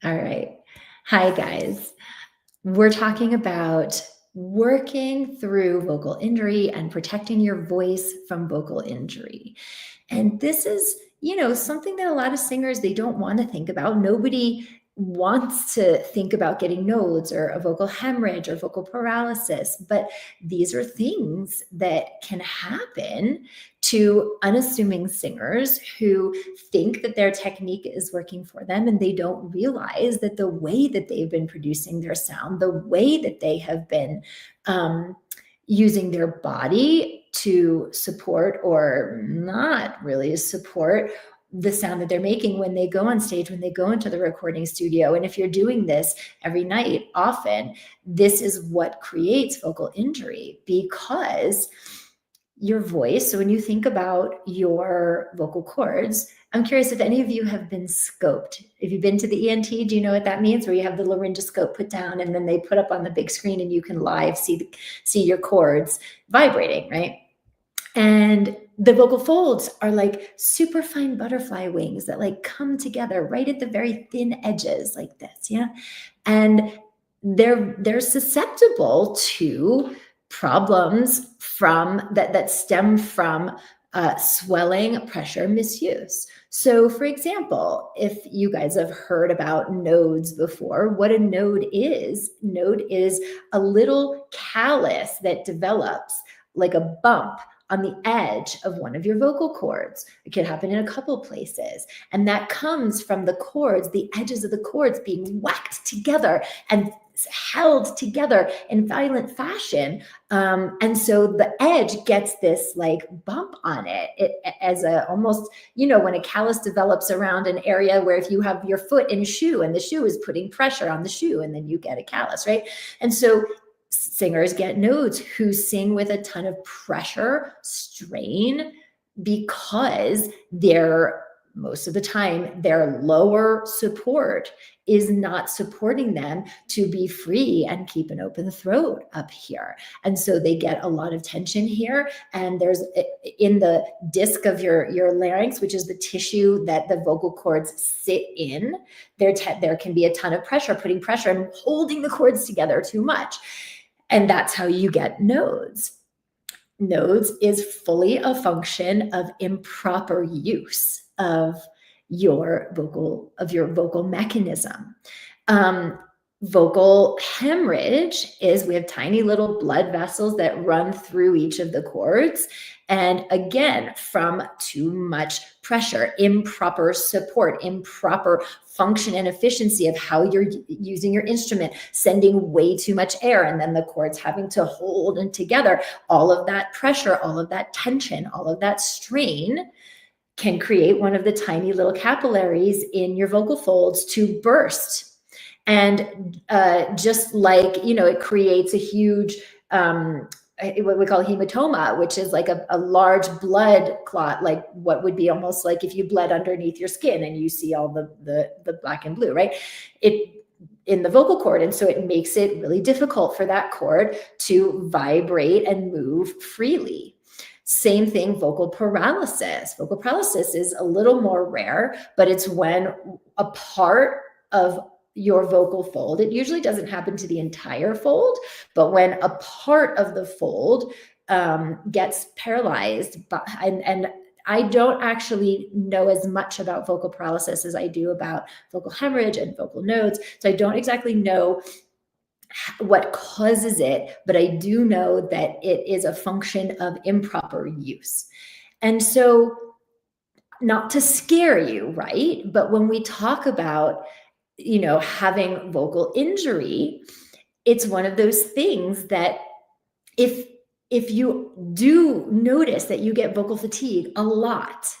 All right. Hi, guys. We're talking about working through vocal injury and protecting your voice from vocal injury. And this is, something that a lot of singers they don't want to think about. Nobody wants to think about getting nodes or a vocal hemorrhage or vocal paralysis, but these are things that can happen to unassuming singers who think that their technique is working for them and they don't realize that the way that they've been producing their sound, the way that they have been using their body to support or not really support the sound that they're making when they go on stage, when they go into the recording studio. And if you're doing this every night, often, this is what creates vocal injury because your voice. So when you think about your vocal cords, I'm curious if any of you have been scoped. If you've been to the ENT, do you know what that means? Where you have the laryngoscope put down and then they put up on the big screen and you can live see your cords vibrating, right? And the vocal folds are like super fine butterfly wings that like come together right at the very thin edges like this, yeah? And they're susceptible to problems from that stem from swelling, pressure, misuse. So, for example, if you guys have heard about nodes before, what a node is a little callus that develops like a bump on the edge of one of your vocal cords. It can happen in a couple places. And that comes from the cords, the edges of the cords being whacked together and held together in violent fashion. And so the edge gets this like bump on it, as a almost, when a callus develops around an area where if you have your foot in a shoe and the shoe is putting pressure on the shoe and then you get a callus, right? And so singers get nodes who sing with a ton of pressure, strain, because most of the time, their lower support is not supporting them to be free and keep an open throat up here. And so they get a lot of tension here. And there's in the disc of your larynx, which is the tissue that the vocal cords sit in, there can be a ton of pressure, putting pressure and holding the cords together too much. And that's how you get nodes. Nodes is fully a function of improper use of your vocal mechanism. Vocal hemorrhage is we have tiny little blood vessels that run through each of the cords. And again, from too much pressure, improper support, improper function and efficiency of how you're using your instrument, sending way too much air, and then the cords having to hold and together. All of that pressure, all of that tension, all of that strain can create one of the tiny little capillaries in your vocal folds to burst. And just like, it creates a huge, what we call hematoma, which is like a large blood clot, like what would be almost like if you bled underneath your skin and you see all the black and blue, right? In the vocal cord. And so it makes it really difficult for that cord to vibrate and move freely. Same thing, vocal paralysis. Vocal paralysis is a little more rare, but it's when a part of your vocal fold, it usually doesn't happen to the entire fold, but when a part of the fold gets paralyzed, and I don't actually know as much about vocal paralysis as I do about vocal hemorrhage and vocal nodes, so I don't exactly know what causes it, but I do know that it is a function of improper use. And so, not to scare you, right? But when we talk about, having vocal injury, it's one of those things that if you do notice that you get vocal fatigue a lot,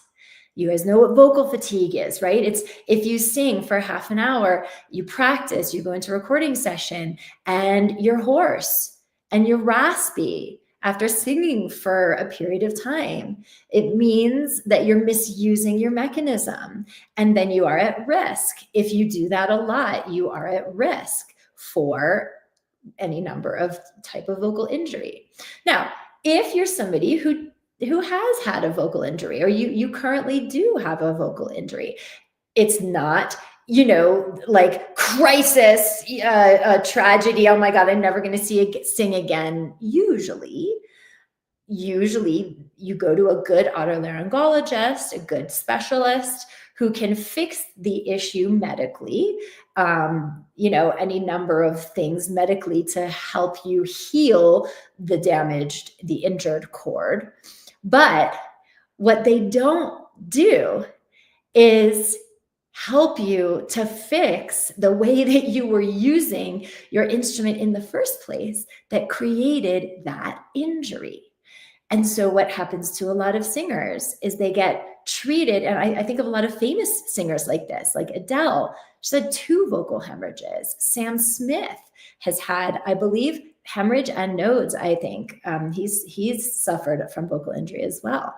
you guys know what vocal fatigue is, right? It's if you sing for half an hour, you practice, you go into a recording session and you're hoarse and you're raspy after singing for a period of time. It means that you're misusing your mechanism, and then you are at risk. If you do that a lot, you are at risk for any number of type of vocal injury. Now, if you're somebody who has had a vocal injury, or you currently do have a vocal injury, it's not like crisis, tragedy. Oh my God, I'm never going to sing again. Usually you go to a good otolaryngologist, a good specialist who can fix the issue medically, any number of things medically to help you heal the injured cord. But what they don't do is help you to fix the way that you were using your instrument in the first place that created that injury. And so what happens to a lot of singers is they get treated, and I think of a lot of famous singers like this, like Adele. She's had 2 vocal hemorrhages. Sam Smith has had, I believe, hemorrhage and nodes, I think. He's suffered from vocal injury as well.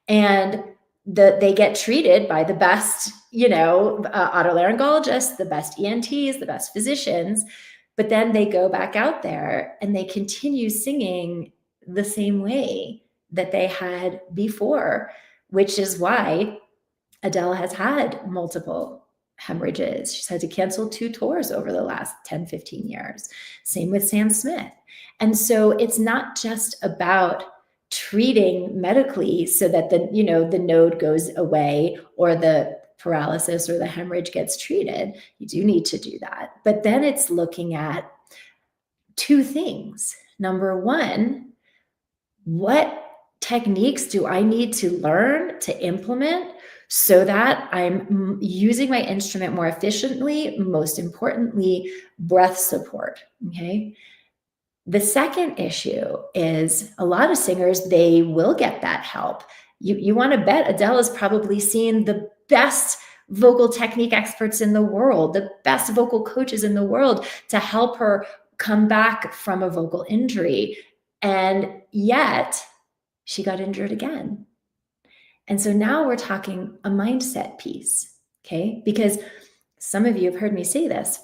And they get treated by the best, otolaryngologists, the best ENTs, the best physicians, but then they go back out there and they continue singing the same way that they had before, which is why Adele has had multiple hemorrhages. She's had to cancel 2 tours over the last 10, 15 years. Same with Sam Smith. And so it's not just about treating medically so that the node goes away or the paralysis or the hemorrhage gets treated. You do need to do that. But then it's looking at 2 things. Number 1, what techniques do I need to learn to implement so that I'm using my instrument more efficiently? Most importantly, breath support, okay? The second issue is a lot of singers, they will get that help. You want to bet Adele has probably seen the best vocal technique experts in the world, the best vocal coaches in the world to help her come back from a vocal injury. And yet she got injured again. And so now we're talking a mindset piece, okay? Because some of you have heard me say this.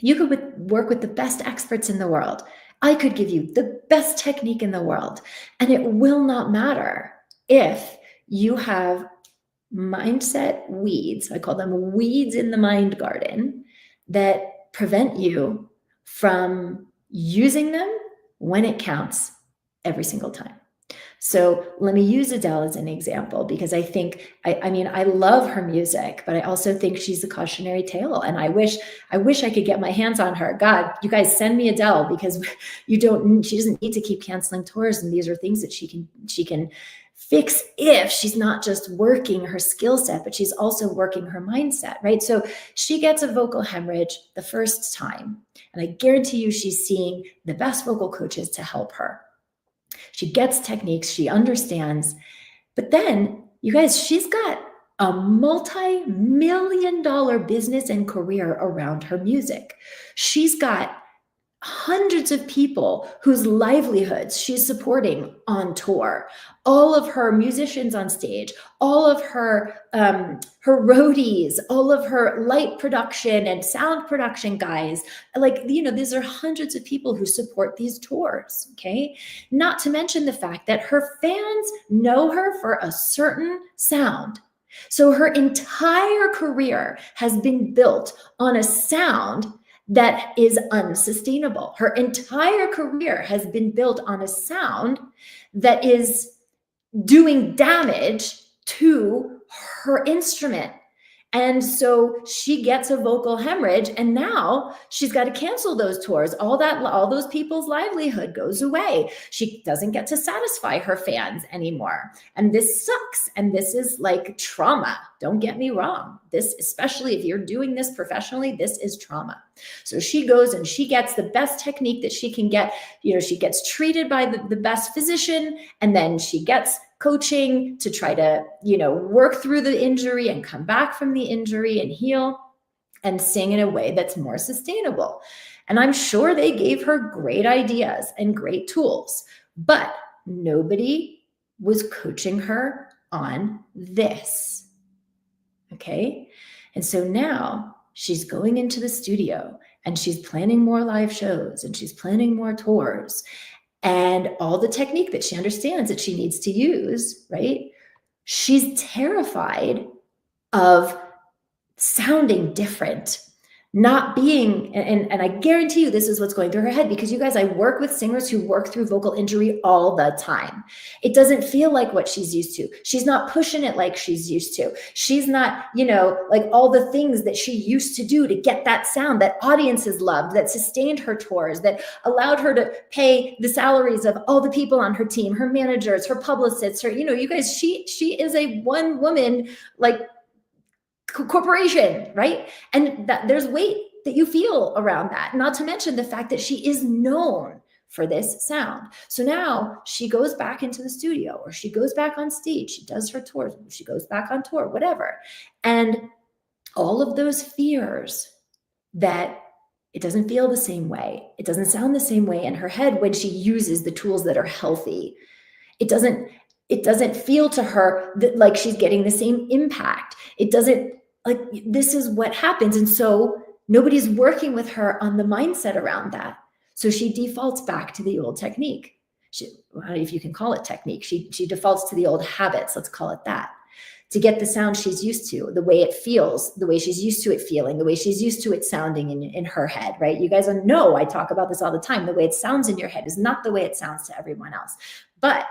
You could work with the best experts in the world. I could give you the best technique in the world, and it will not matter if you have mindset weeds. I call them weeds in the mind garden that prevent you from using them when it counts every single time. So let me use Adele as an example, because I think, I love her music, but I also think she's a cautionary tale. And I wish I could get my hands on her. God, you guys send me Adele, because she doesn't need to keep canceling tours. And these are things that she can fix if she's not just working her skill set, but she's also working her mindset, right? So she gets a vocal hemorrhage the first time, and I guarantee you she's seeing the best vocal coaches to help her. She gets techniques, she understands, but then, you guys, she's got a multi-million-dollar business and career around her music. She's got hundreds of people whose livelihoods she's supporting on tour, all of her musicians on stage, all of her roadies, all of her light production and sound production guys. These are hundreds of people who support these tours, okay? Not to mention the fact that her fans know her for a certain sound. So her entire career has been built on a sound that is unsustainable. Her entire career has been built on a sound that is doing damage to her instrument. And so she gets a vocal hemorrhage, and now she's got to cancel those tours. All those people's livelihood goes away. She doesn't get to satisfy her fans anymore. And this sucks. And this is like trauma. Don't get me wrong. This, especially if you're doing this professionally, this is trauma. So she goes and she gets the best technique that she can get. She gets treated by the best physician, and then she gets coaching to try to, work through the injury and come back from the injury and heal and sing in a way that's more sustainable. And I'm sure they gave her great ideas and great tools, but nobody was coaching her on this. Okay. And so now she's going into the studio and she's planning more live shows and she's planning more tours. And all the technique that she understands that she needs to use, right? She's terrified of sounding different, not being, and I guarantee you this is what's going through her head, because you guys, I work with singers who work through vocal injury all the time. It doesn't feel like what she's used to. She's not pushing it like she's used to. She's not, like all the things that she used to do to get that sound that audiences loved, that sustained her tours, that allowed her to pay the salaries of all the people on her team, her managers, her publicists, her, you guys, she is a one woman, like, corporation, right? And that there's weight that you feel around that, not to mention the fact that she is known for this sound. So now she goes back into the studio, or she goes back on stage, she does her tours, she goes back on tour, whatever. And all of those fears that it doesn't feel the same way, it doesn't sound the same way in her head when she uses the tools that are healthy. It doesn't feel to her that like she's getting the same impact. It doesn't, like, this is what happens. And so nobody's working with her on the mindset around that. So she defaults back to the old technique. If you can call it technique, she defaults to the old habits, let's call it that, to get the sound she's used to, the way it feels, the way she's used to it feeling, the way she's used to it sounding in her head, right? You guys know I talk about this all the time. The way it sounds in your head is not the way it sounds to everyone else. But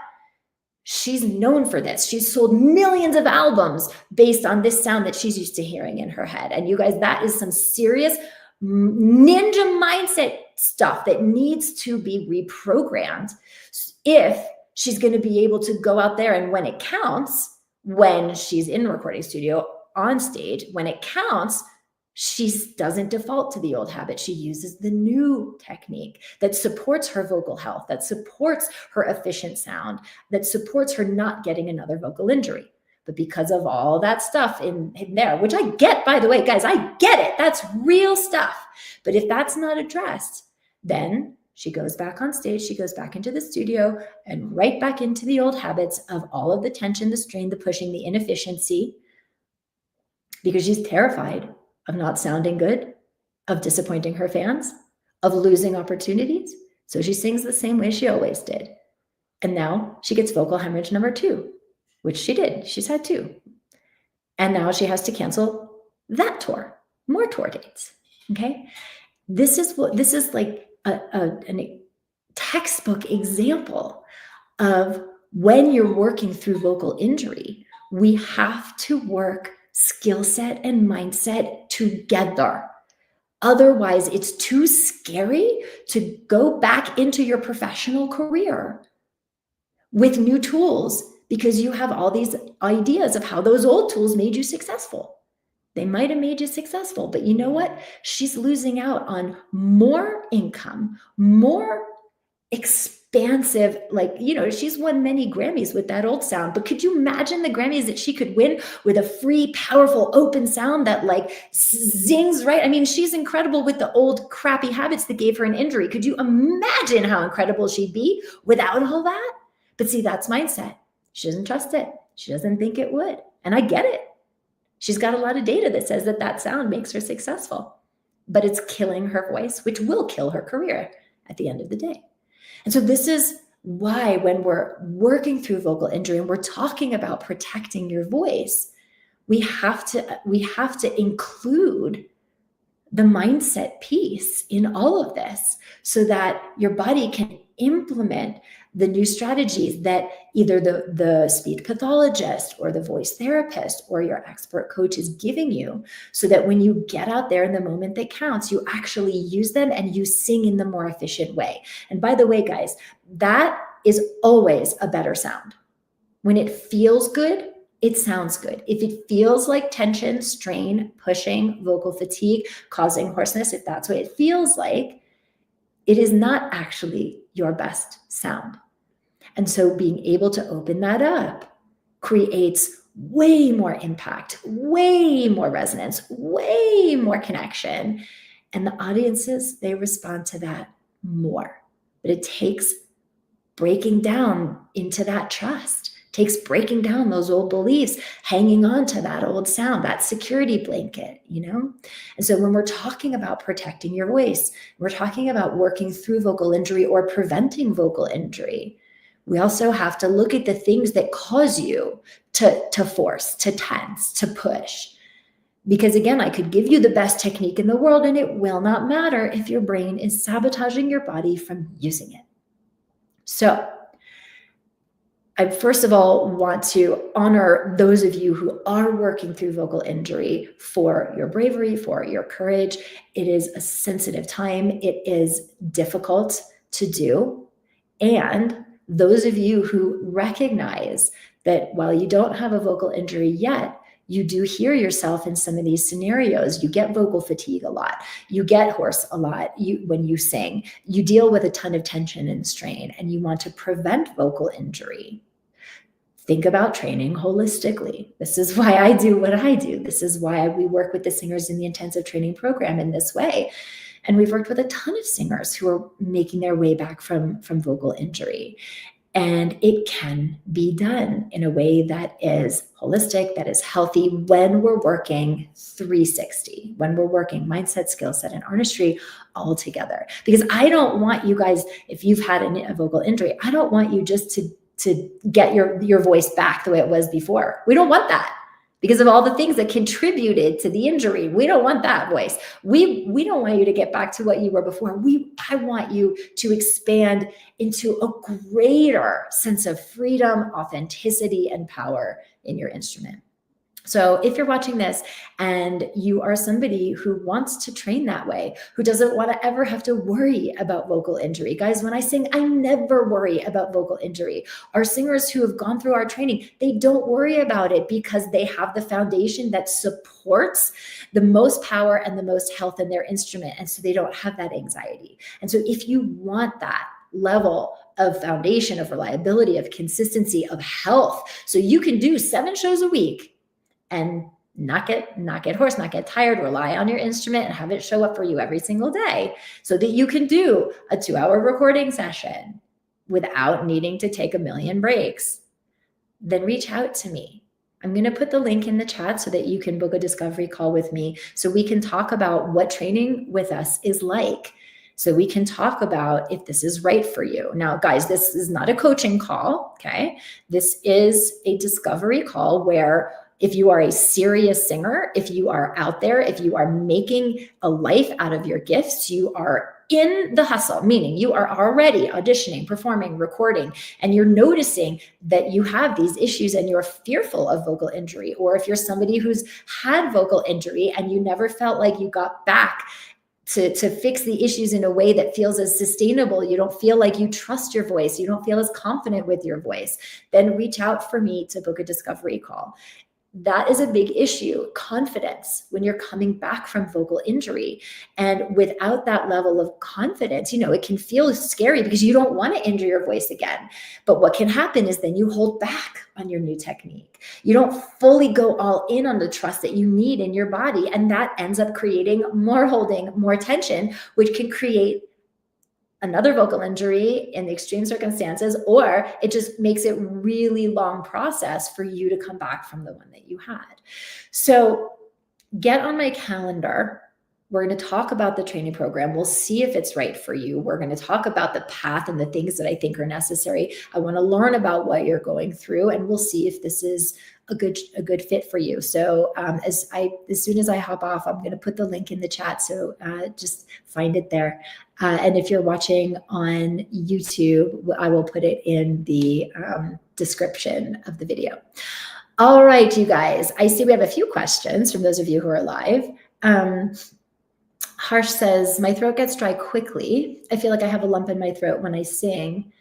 she's known for this. She's sold millions of albums based on this sound that she's used to hearing in her head. And you guys, that is some serious ninja mindset stuff that needs to be reprogrammed if she's going to be able to go out there and when it counts, when she's in a recording studio, on stage, when it counts, she doesn't default to the old habit. She uses the new technique that supports her vocal health, that supports her efficient sound, that supports her not getting another vocal injury. But because of all that stuff in there, which I get, by the way, guys, I get it. That's real stuff. But if that's not addressed, then she goes back on stage, she goes back into the studio and right back into the old habits of all of the tension, the strain, the pushing, the inefficiency, because she's terrified of not sounding good, of disappointing her fans, of losing opportunities. So she sings the same way she always did. And now she gets vocal hemorrhage number 2, which she did. She's had 2. And now she has to cancel that tour, more tour dates. Okay. This is like a textbook example of when you're working through vocal injury, we have to work skill set and mindset together. Otherwise, it's too scary to go back into your professional career with new tools because you have all these ideas of how those old tools made you successful. They might have made you successful, but you know what? She's losing out on more income, more expansive, she's won many Grammys with that old sound, but could you imagine the Grammys that she could win with a free, powerful, open sound that zings, right? I mean, she's incredible with the old crappy habits that gave her an injury. Could you imagine how incredible she'd be without all that? But see, that's mindset. She doesn't trust it. She doesn't think it would. And I get it. She's got a lot of data that says that sound makes her successful, but it's killing her voice, which will kill her career at the end of the day. And so this is why when we're working through vocal injury and we're talking about protecting your voice, we have to include the mindset piece in all of this so that your body can implement the new strategies that either the speech pathologist or the voice therapist or your expert coach is giving you, so that when you get out there in the moment that counts, you actually use them and you sing in the more efficient way. And by the way, guys, that is always a better sound. When it feels good, it sounds good. If it feels like tension, strain, pushing, vocal fatigue, causing hoarseness, if that's what it feels like, it is not actually your best sound. And so being able to open that up creates way more impact, way more resonance, way more connection. And the audiences, they respond to that more. But it takes breaking down into that trust, takes breaking down those old beliefs, hanging on to that old sound, that security blanket, And so when we're talking about protecting your voice, we're talking about working through vocal injury or preventing vocal injury. We also have to look at the things that cause you to force, to tense, to push. Because again, I could give you the best technique in the world and it will not matter if your brain is sabotaging your body from using it. So I first of all want to honor those of you who are working through vocal injury for your bravery, for your courage. It is a sensitive time. It is difficult to do. And those of you who recognize that while you don't have a vocal injury yet, you do hear yourself in some of these scenarios. You get vocal fatigue a lot. You get hoarse a lot when you sing. You deal with a ton of tension and strain, and you want to prevent vocal injury. Think about training holistically. This is why I do what I do. This is why we work with the singers in the intensive training program in this way. And we've worked with a ton of singers who are making their way back from vocal injury. And it can be done in a way that is holistic, that is healthy when we're working 360, when we're working mindset, skill set, and artistry all together. Because I don't want you guys, if you've had a vocal injury, I don't want you just to get your voice back the way it was before. We don't want that because of all the things that contributed to the injury. We don't want that voice. We don't want you to get back to what you were before. I want you to expand into a greater sense of freedom, authenticity, and power in your instrument. So if you're watching this and you are somebody who wants to train that way, who doesn't want to ever have to worry about vocal injury. Guys, when I sing, I never worry about vocal injury. Our singers who have gone through our training, they don't worry about it because they have the foundation that supports the most power and the most health in their instrument. And so they don't have that anxiety. And so if you want that level of foundation, of reliability, of consistency, of health, so you can do 7 shows a week and not get hoarse, not get tired, rely on your instrument and have it show up for you every single day so that you can do a 2-hour recording session without needing to take a million breaks, then reach out to me. I'm going to put the link in the chat so that you can book a discovery call with me so we can talk about what training with us is like. So we can talk about if this is right for you. Now, guys, this is not a coaching call, okay? This is a discovery call where if you are a serious singer, if you are out there, if you are making a life out of your gifts, you are in the hustle, meaning you are already auditioning, performing, recording, and you're noticing that you have these issues and you're fearful of vocal injury. Or if you're somebody who's had vocal injury and you never felt like you got back to fix the issues in a way that feels as sustainable, you don't feel like you trust your voice, you don't feel as confident with your voice, then reach out for me to book a discovery call. That is a big issue, confidence, when you're coming back from vocal injury. And without that level of confidence, it can feel scary because you don't want to injure your voice again. But what can happen is then you hold back on your new technique. You don't fully go all in on the trust that you need in your body. And that ends up creating more holding, more tension, which can create another vocal injury in the extreme circumstances, or it just makes it really long process for you to come back from the one that you had. So get on my calendar. We're going to talk about the training program. We'll see if it's right for you. We're going to talk about the path and the things that I think are necessary. I want to learn about what you're going through, and we'll see if this is a good fit for you. So as soon as I hop off, I'm going to put the link in the chat. So just find it there. And if you're watching on YouTube, I will put it in the description of the video. All right, you guys, I see we have a few questions from those of you who are live. Harsh says, my throat gets dry quickly. I feel like I have a lump in my throat when I sing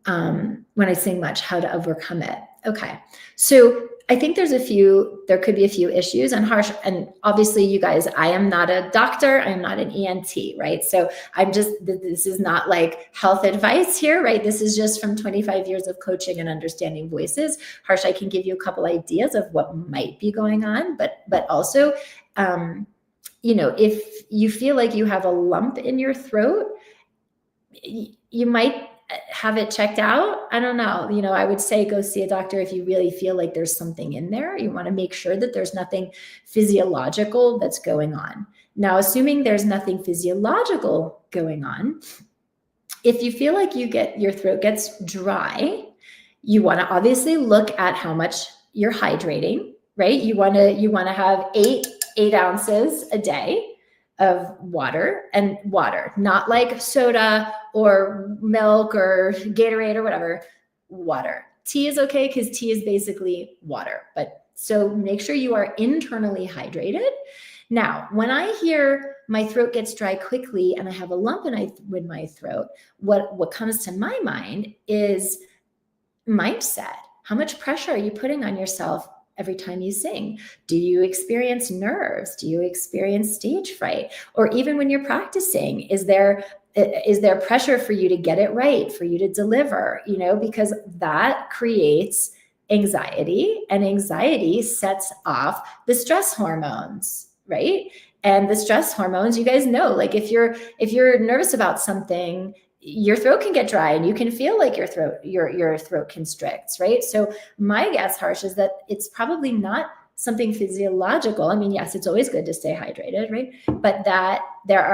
much, how to overcome it. Okay. So I think there could be a few issues, and Harsh, and obviously you guys, I am not a doctor. I am not an ENT, right? So this is not like health advice here, right? This is just from 25 years of coaching and understanding voices. Harsh, I can give you a couple ideas of what might be going on, but also, if you feel like you have a lump in your throat, you might have it checked out. I don't know. I would say go see a doctor if you really feel like there's something in there. You want to make sure that there's nothing physiological that's going on. Now, assuming there's nothing physiological going on, if you feel like your throat gets dry, you want to obviously look at how much you're hydrating, right? You want to have 8 8 ounces a day of water, and water, not like soda or milk or Gatorade or whatever, water. Tea is okay because tea is basically water, but so make sure you are internally hydrated. Now, when I hear my throat gets dry quickly and I have a lump in my throat, what comes to my mind is mindset. How much pressure are you putting on yourself every time you sing? Do you experience nerves? Do you experience stage fright? Or even when you're practicing, is there pressure for you to get it right, for you to deliver, because that creates anxiety, and anxiety sets off the stress hormones, right? And the stress hormones, you guys know, like if you're nervous about something, your throat can get dry and you can feel like your throat constricts, right? So my guess, Harsh, is that it's probably not something physiological. I mean, yes, it's always good to stay hydrated, right? But that there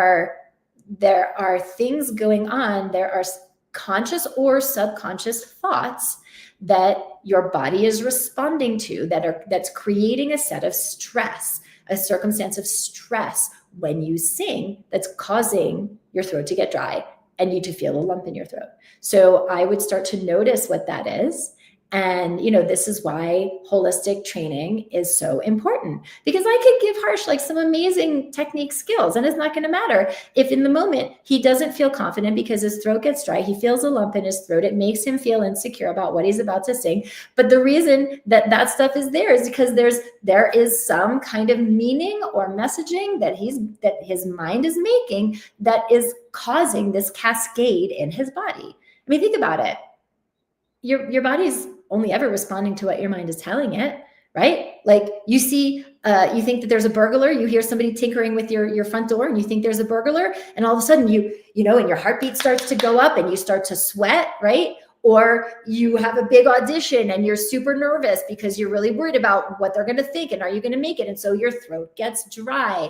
are things going on. There are conscious or subconscious thoughts that your body is responding to that's creating a set of stress, a circumstance of stress when you sing that's causing your throat to get dry and you to feel a lump in your throat. So I would start to notice what that is. And, this is why holistic training is so important, because I could give Harsh like some amazing technique skills, and it's not going to matter if in the moment he doesn't feel confident because his throat gets dry, he feels a lump in his throat. It makes him feel insecure about what he's about to sing. But the reason that stuff is there is because there is some kind of meaning or messaging that his mind is making that is causing this cascade in his body. I mean, think about it. Your body's only ever responding to what your mind is telling it, right? Like you see, you think that there's a burglar, you hear somebody tinkering with your front door and you think there's a burglar, and all of a sudden and your heartbeat starts to go up and you start to sweat, right? Or you have a big audition and you're super nervous because you're really worried about what they're going to think and are you going to make it? And so your throat gets dry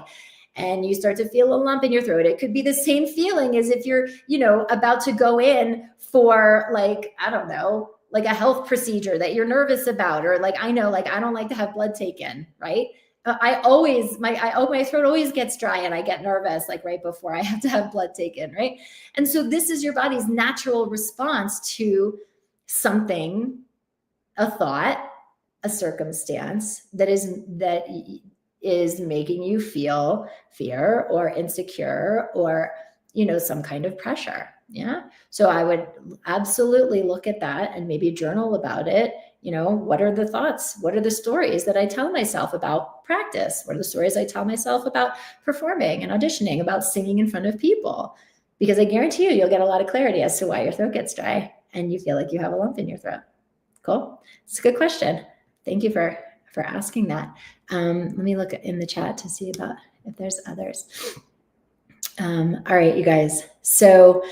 and you start to feel a lump in your throat. It could be the same feeling as if you're, about to go in for like, I don't know, like a health procedure that you're nervous about, or like, I don't like to have blood taken, right? My throat always gets dry and I get nervous like right before I have to have blood taken, right? And so this is your body's natural response to something, a thought, a circumstance that is making you feel fear or insecure or, some kind of pressure. Yeah. So I would absolutely look at that and maybe journal about it. What are the thoughts? What are the stories that I tell myself about practice? What are the stories I tell myself about performing and auditioning, about singing in front of people? Because I guarantee you'll get a lot of clarity as to why your throat gets dry and you feel like you have a lump in your throat. Cool. It's a good question. Thank you for asking that. Let me look in the chat to see about if there's others. All right, you guys. So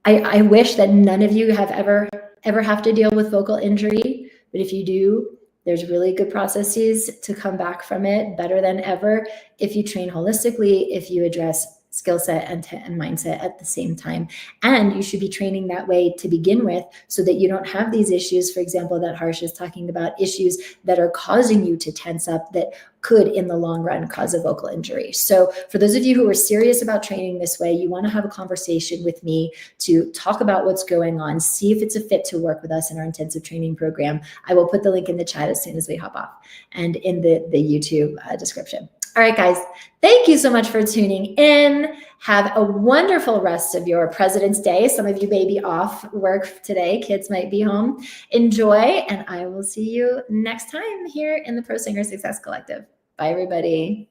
I wish that none of you have ever have to deal with vocal injury, but if you do, there's really good processes to come back from it better than ever if you train holistically, if you address skill set and mindset at the same time. And you should be training that way to begin with so that you don't have these issues, for example, that Harsh is talking about, issues that are causing you to tense up that could in the long run cause a vocal injury. So for those of you who are serious about training this way, you want to have a conversation with me to talk about what's going on, see if it's a fit to work with us in our intensive training program. I will put the link in the chat as soon as we hop off and in the YouTube description. All right, guys, thank you so much for tuning in. Have a wonderful rest of your President's Day. Some of you may be off work today. Kids might be home. Enjoy, and I will see you next time here in the Pro Singer Success Collective. Bye, everybody.